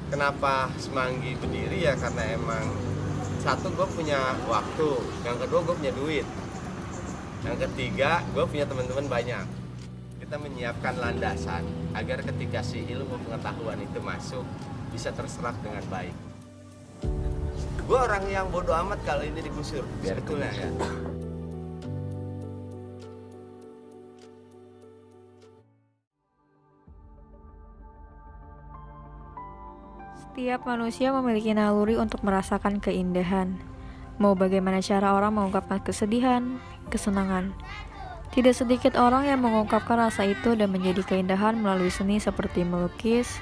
Kenapa Semanggi berdiri ya karena emang satu gue punya waktu, yang kedua gue punya duit, yang ketiga gue punya teman-teman banyak. Kita menyiapkan landasan agar ketika si ilmu pengetahuan itu masuk bisa terserap dengan baik. Gue orang yang bodoh amat kalau ini digusur sebetulnya ya. Setiap manusia memiliki naluri untuk merasakan keindahan. Mau bagaimana cara orang mengungkapkan kesedihan, kesenangan. Tidak sedikit orang yang mengungkapkan rasa itu dan menjadi keindahan melalui seni seperti melukis,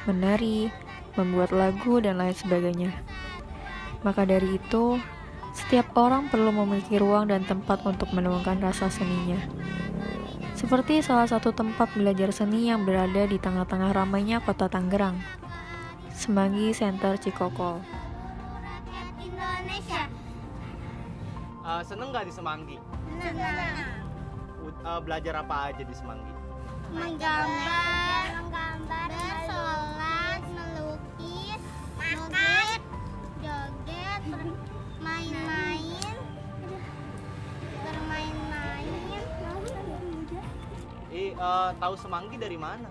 menari, membuat lagu, dan lain sebagainya. Maka dari itu, setiap orang perlu memiliki ruang dan tempat untuk menemukan rasa seninya. Seperti salah satu tempat belajar seni yang berada di tengah-tengah ramainya kota Tangerang, Semanggi Center Cikokol. Indonesia. Seneng nggak di Semanggi? Senang. Belajar apa aja di Semanggi? Menggambar, bersolat, melukis, makan, joget, bermain-main. Tahu Semanggi dari mana?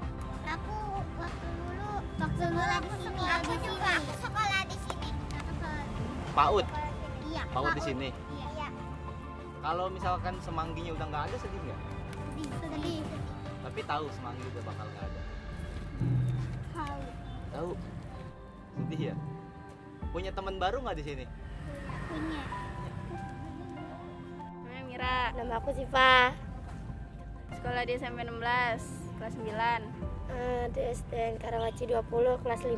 Aku waktu dulu aku sekolah di sini. Aku sekolah di sini. PAUD. Iya. PAUD di sini. Iya. Kalau misalkan Semangginya udah nggak ada, sedih nggak? Sedih. Tapi tahu Semanggi udah bakal nggak ada. Tahu. Sedih ya. Punya teman baru nggak di sini? Punya. Namanya Mira, Nama aku Siva, sekolah di SMP 16, kelas 9. di SDN Karawaci 20, kelas 5.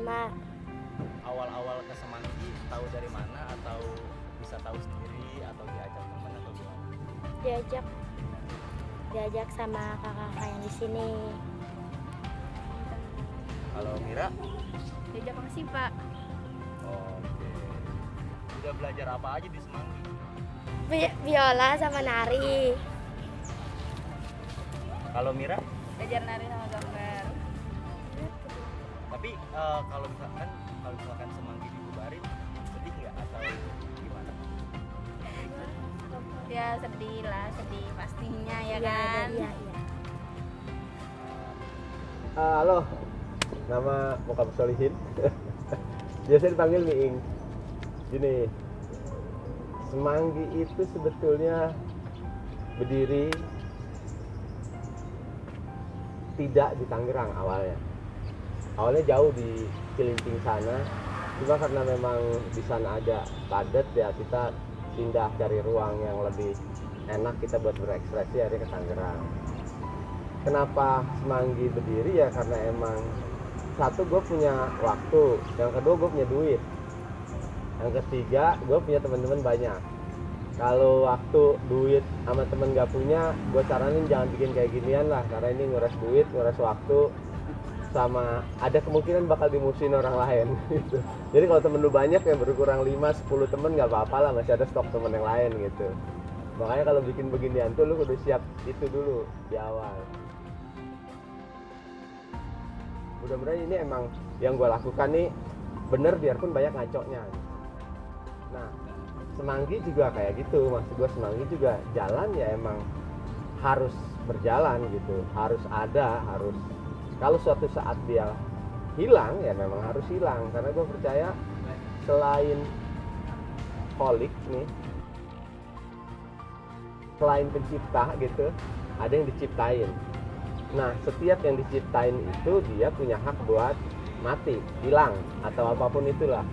Awal-awal ke Semanggi tahu dari mana atau bisa tahu sendiri atau diajak teman atau gimana? Diajak sama kakak-kakak yang di sini. Kalau Mira? Diajak sama Siva. Oke. Udah belajar apa aja di Semanggi? Biola sama nari. Kalau Mira? Belajar nari sama gambar. Tapi kalau misalkan Semanggi dibubarin, sedih nggak atau gimana? Ya sedih lah, sedih pastinya ya Iya, kan. Iya. Halo, nama Muhammad Solihin. Biasa dipanggil Miing. Gini, Semanggi itu sebetulnya berdiri tidak di Tangerang awalnya. Awalnya jauh di Cilincing sana, cuma karena memang di sana aja padat ya kita pindah cari ruang yang lebih enak kita buat berekspresi akhirnya ke Tangerang. Kenapa Semanggi berdiri ya karena emang satu gue punya waktu, yang kedua gue punya duit, yang ketiga gue punya teman-teman banyak. Kalau waktu, duit sama temen gak punya, gue saranin jangan bikin kayak ginian lah, karena ini nguras duit, nguras waktu, sama ada kemungkinan bakal dimusuhin orang lain gitu. Jadi kalau temen lu banyak yang berkurang 5-10 temen gak apa-apa lah, masih ada stok temen yang lain gitu. Makanya kalau bikin beginian tuh lu kudu siap itu dulu di awal. Mudah-mudahan ini emang yang gue lakukan nih bener biarpun banyak ngaconya. Nah, Semanggi juga kayak gitu, maksud gue Semanggi juga jalan ya emang harus berjalan gitu, harus ada, harus kalau suatu saat dia hilang ya memang harus hilang, karena gue percaya selain holik nih, selain pencipta gitu, ada yang diciptain. Nah setiap yang diciptain itu dia punya hak buat mati, hilang atau apapun itulah.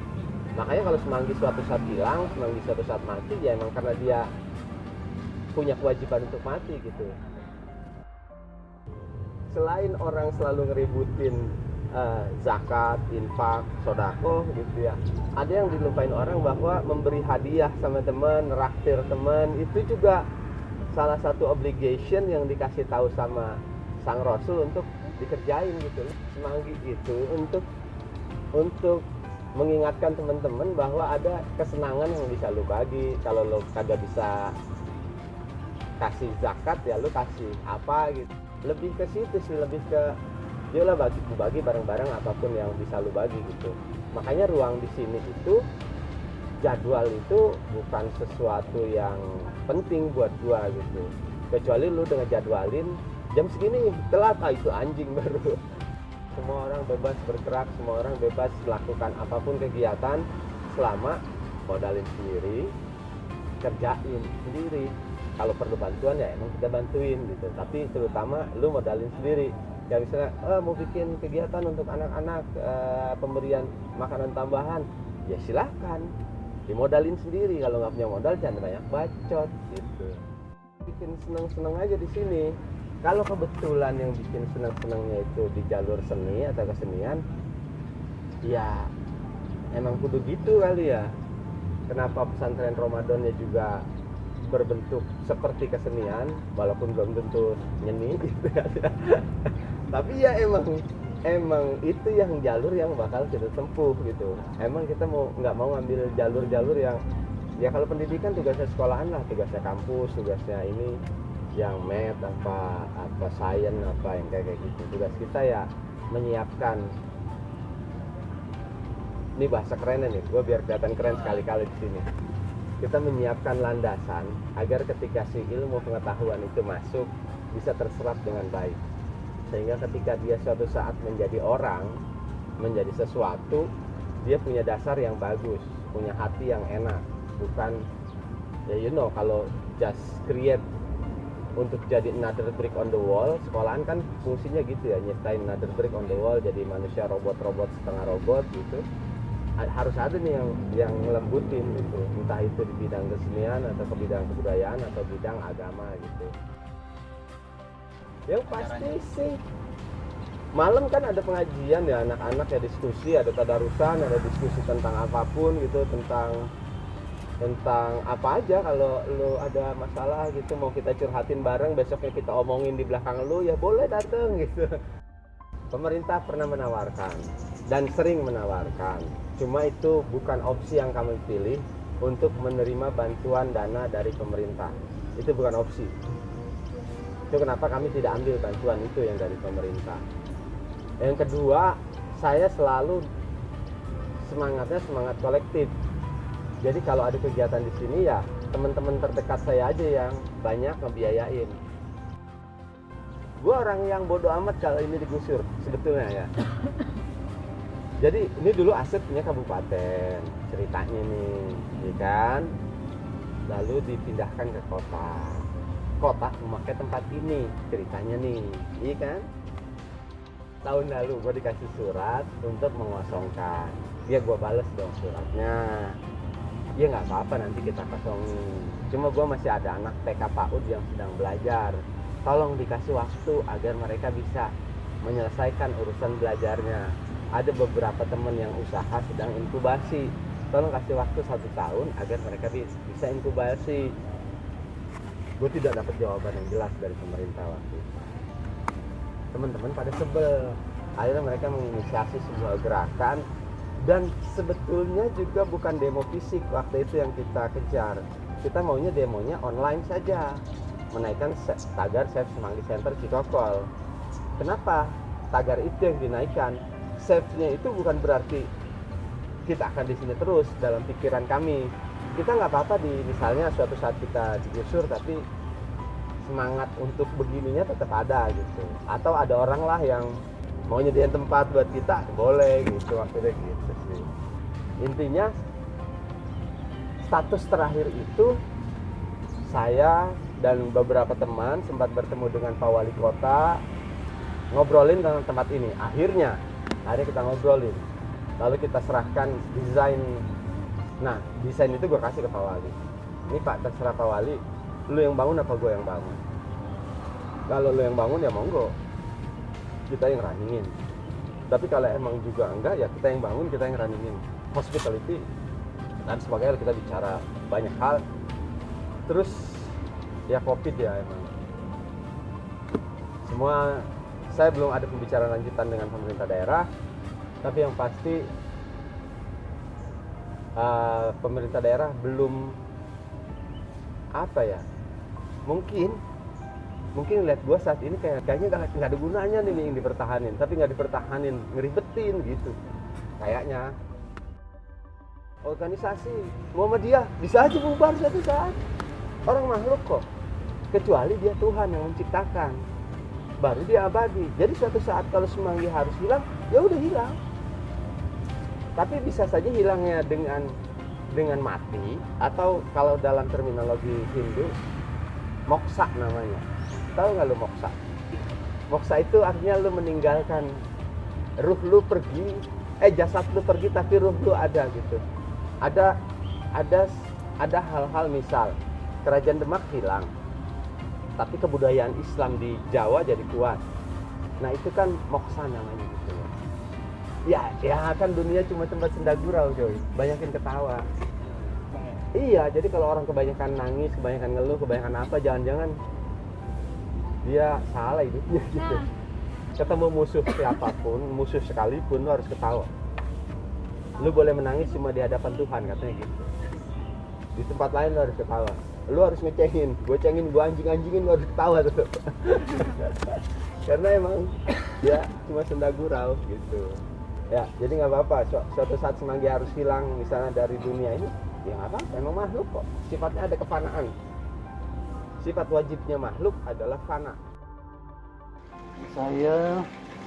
Makanya kalau Semanggi suatu saat hilang, Semanggi suatu saat mati, ya emang karena dia punya kewajiban untuk mati gitu. Selain orang selalu ngeributin zakat, infak, sodako gitu ya, ada yang dilupain orang bahwa memberi hadiah sama teman, raktir teman, itu juga salah satu obligation yang dikasih tahu sama Sang Rasul untuk dikerjain gitu. Semanggi itu untuk mengingatkan teman-teman bahwa ada kesenangan yang bisa lu bagi. Kalau lu kagak bisa kasih zakat ya lu kasih apa gitu. Lebih ke situ sih, lebih ke Yuklah bagi bareng-bareng apapun yang bisa lu bagi gitu. Makanya ruang di sini itu, jadwal itu bukan sesuatu yang penting buat gua gitu. Kecuali lu dengan jadwalin jam segini telat, itu anjing baru. Semua orang bebas bergerak, semua orang bebas melakukan apapun kegiatan selama modalin sendiri, kerjain sendiri. Kalau perlu bantuan ya emang kita bantuin gitu. Tapi terutama lu modalin sendiri. Ya misalnya mau bikin kegiatan untuk anak-anak, pemberian makanan tambahan, ya silahkan dimodalin sendiri. Kalau nggak punya modal jangan banyak bacot gitu. Bikin seneng-seneng aja di sini. Kalau kebetulan yang bikin seneng-senengnya itu di jalur seni atau kesenian, ya emang kudu gitu kali ya. Kenapa pesantren Ramadannya juga berbentuk seperti kesenian, walaupun belum tentu nyeni gitu ya. Tapi ya emang itu yang jalur yang bakal kita tempuh gitu. Emang kita nggak mau ngambil jalur-jalur yang, ya kalau pendidikan tugasnya sekolahan lah, tugasnya kampus, tugasnya ini yang math apa science apa yang kayak gitu. Tugas kita ya menyiapkan, ini bahasa kerennya nih, gue biar kelihatan keren sekali-kali di sini. Kita menyiapkan landasan agar ketika si ilmu pengetahuan itu masuk bisa terserap dengan baik, sehingga ketika dia suatu saat menjadi orang, menjadi sesuatu, dia punya dasar yang bagus, punya hati yang enak. Bukan ya kalau just create untuk jadi another brick on the wall. Sekolahan kan fungsinya gitu ya, nyiptain another brick on the wall, jadi manusia robot setengah robot gitu. Harus ada nih yang ngelembutin gitu, entah itu di bidang kesenian atau ke bidang kebudayaan atau bidang agama gitu. Yang pasti sih malam kan ada pengajian ya, anak-anak ya diskusi, ada tadarusan, ada diskusi tentang apapun gitu, tentang apa aja. Kalau lu ada masalah gitu mau kita curhatin bareng, besoknya kita omongin di belakang lu, ya boleh dateng gitu. Pemerintah pernah menawarkan dan sering menawarkan, cuma itu bukan opsi yang kami pilih untuk menerima bantuan dana dari pemerintah. Itu bukan opsi. Itu kenapa kami tidak ambil bantuan itu yang dari pemerintah. Yang kedua, saya selalu semangatnya semangat kolektif. Jadi kalau ada kegiatan di sini ya teman-teman terdekat saya aja yang banyak ngebiayain. Gue orang yang bodoh amat kalau ini digusur sebetulnya ya. Jadi ini dulu aset punya kabupaten ceritanya nih, ya kan? Lalu dipindahkan ke kota memakai tempat ini ceritanya nih, iya kan? Tahun lalu gue dikasih surat untuk mengosongkan, ya gue bales dong suratnya. Ya nggak apa-apa, nanti kita kosongin. Cuma gue masih ada anak TK PAUD yang sedang belajar. Tolong dikasih waktu agar mereka bisa menyelesaikan urusan belajarnya. Ada beberapa teman yang usaha sedang inkubasi. Tolong kasih waktu 1 tahun agar mereka bisa inkubasi. Gue tidak dapat jawaban yang jelas dari pemerintah waktu itu. Teman-teman pada sebel. Akhirnya mereka menginisiasi sebuah gerakan, dan sebetulnya juga bukan demo fisik waktu itu yang kita kejar. Kita maunya demonya online saja, menaikkan tagar Save Semanggi Center Cikokol. Kenapa tagar itu yang dinaikkan? Save-nya itu bukan berarti kita akan di sini terus. Dalam pikiran kami, kita nggak apa-apa misalnya suatu saat kita digusur, tapi semangat untuk begininya tetap ada gitu. Atau ada orang lah yang mau nyediain tempat buat kita, boleh gitu, maksudnya gitu sih. Intinya status terakhir itu saya dan beberapa teman sempat bertemu dengan Pak Wali Kota, ngobrolin tentang tempat ini. Akhirnya kita ngobrolin, lalu kita serahkan desain. Nah, desain itu gue kasih ke Pak Wali. Ini Pak, terserah Pak Wali, lu yang bangun apa gue yang bangun? Kalau lu yang bangun ya monggo, kita yang runningin. Tapi kalau emang juga enggak, ya kita yang bangun, kita yang runningin. Hospitality dan sebagainya, kita bicara banyak hal. Terus ya COVID ya emang. Semua, saya belum ada pembicaraan lanjutan dengan pemerintah daerah, tapi yang pasti pemerintah daerah belum mungkin mungkin lihat gue saat ini kayaknya nggak ada gunanya nih yang dipertahanin, tapi nggak dipertahanin, ngeribetin gitu kayaknya. Organisasi Muhammadiyah bisa aja bubar suatu saat, orang makhluk kok, kecuali dia Tuhan yang menciptakan, baru dia abadi. Jadi suatu saat kalau semanggi harus hilang, ya udah hilang. Tapi bisa saja hilangnya dengan mati, atau kalau dalam terminologi Hindu moksa namanya. Tahu nggak lu moksa? Moksa itu artinya lu meninggalkan, ruh lu pergi, jasad lu pergi tapi ruh lu ada gitu. Ada hal-hal, misal kerajaan Demak hilang, tapi kebudayaan Islam di Jawa jadi kuat. Nah itu kan moksa namanya gitu. Ya kan dunia cuma tempat senda gurau coy, banyakin ketawa. Iya, jadi kalau orang kebanyakan nangis, kebanyakan ngeluh, kebanyakan apa, jangan-jangan dia salah hidupnya gitu. Ketemu musuh siapapun, musuh sekalipun, lu harus ketawa. Lu boleh menangis cuma di hadapan Tuhan, katanya gitu. Di tempat lain lu harus ketawa. Lu harus ngecengin, gue cengin, gue anjing-anjingin, lu harus ketawa tuh. Karena emang ya cuma senda gurau gitu. Ya, jadi nggak apa-apa. Suatu saat semanggi harus hilang misalnya dari dunia ini, ya nggak apa-apa. Emang makhluk kok. Sifatnya ada kefanaan. Sifat wajibnya makhluk adalah fana. Saya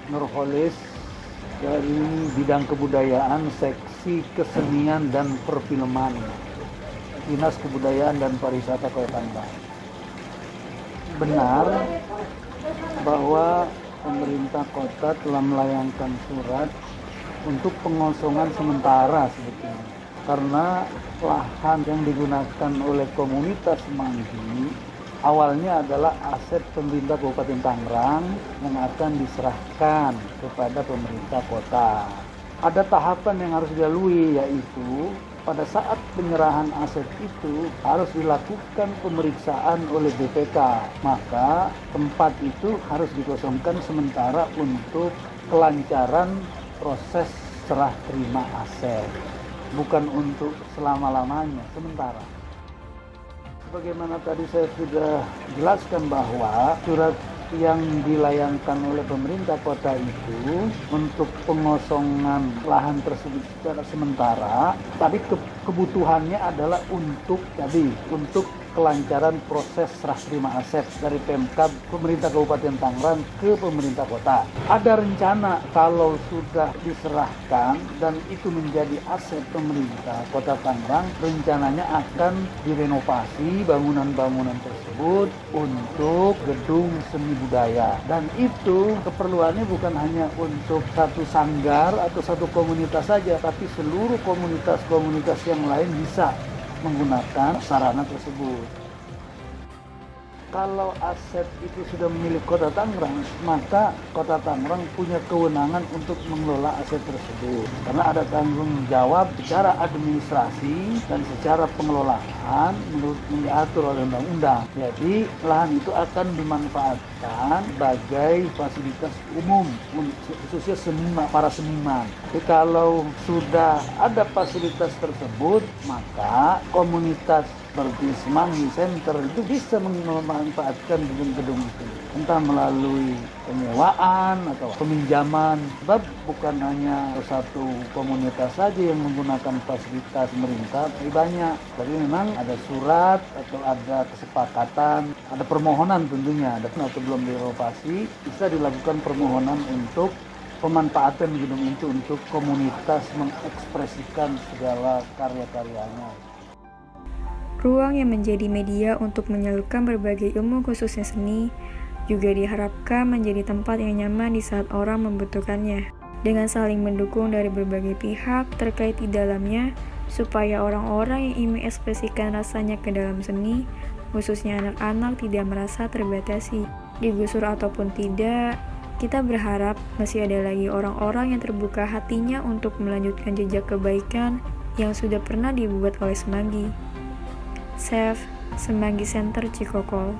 Nurholis dari bidang kebudayaan, seksi kesenian dan perfilman, Dinas Kebudayaan dan Pariwisata Kota Tangerang. Benar bahwa pemerintah kota telah melayangkan surat untuk pengosongan sementara sebetulnya, karena lahan yang digunakan oleh komunitas Semanggi awalnya adalah aset pemerintah Kabupaten Tangerang yang akan diserahkan kepada pemerintah kota. Ada tahapan yang harus dilalui, yaitu pada saat penyerahan aset itu harus dilakukan pemeriksaan oleh BPK. Maka tempat itu harus dikosongkan sementara untuk kelancaran proses serah terima aset, bukan untuk selama-lamanya, sementara. Bagaimana tadi saya sudah jelaskan bahwa surat yang dilayangkan oleh pemerintah kota itu untuk pengosongan lahan tersebut secara sementara, tapi kebutuhannya adalah untuk kelancaran proses serah terima aset dari Pemkab pemerintah Kabupaten Tangerang ke pemerintah kota. Ada rencana kalau sudah diserahkan dan itu menjadi aset pemerintah Kota Tangerang, rencananya akan direnovasi bangunan-bangunan tersebut untuk gedung seni budaya. Dan itu keperluannya bukan hanya untuk satu sanggar atau satu komunitas saja, tapi seluruh komunitas-komunitas yang lain bisa menggunakan sarana tersebut. Kalau aset itu sudah milik Kota Tangerang, maka Kota Tangerang punya kewenangan untuk mengelola aset tersebut. Karena ada tanggung jawab secara administrasi dan secara pengelolaan menurut yang diatur oleh undang-undang. Jadi lahan itu akan dimanfaatkan sebagai fasilitas umum, khususnya para seniman. Jadi kalau sudah ada fasilitas tersebut, maka komunitas seperti Semanggi Center itu bisa memanfaatkan gedung-gedung itu, entah melalui penyewaan atau peminjaman. Sebab bukan hanya satu komunitas saja yang menggunakan fasilitas pemerintah, tapi banyak. Tapi memang ada surat atau ada kesepakatan, ada permohonan tentunya, atau belum direnovasi, bisa dilakukan permohonan untuk pemanfaatan gedung itu untuk komunitas mengekspresikan segala karya-karyanya. Ruang yang menjadi media untuk menyalurkan berbagai ilmu khususnya seni juga diharapkan menjadi tempat yang nyaman di saat orang membutuhkannya, dengan saling mendukung dari berbagai pihak terkait di dalamnya, supaya orang-orang yang ingin mengekspresikan rasanya ke dalam seni, khususnya anak-anak, tidak merasa terbatasi. Digusur ataupun tidak, kita berharap masih ada lagi orang-orang yang terbuka hatinya untuk melanjutkan jejak kebaikan yang sudah pernah dibuat oleh Semanggi. Semanggi Center Cikokol.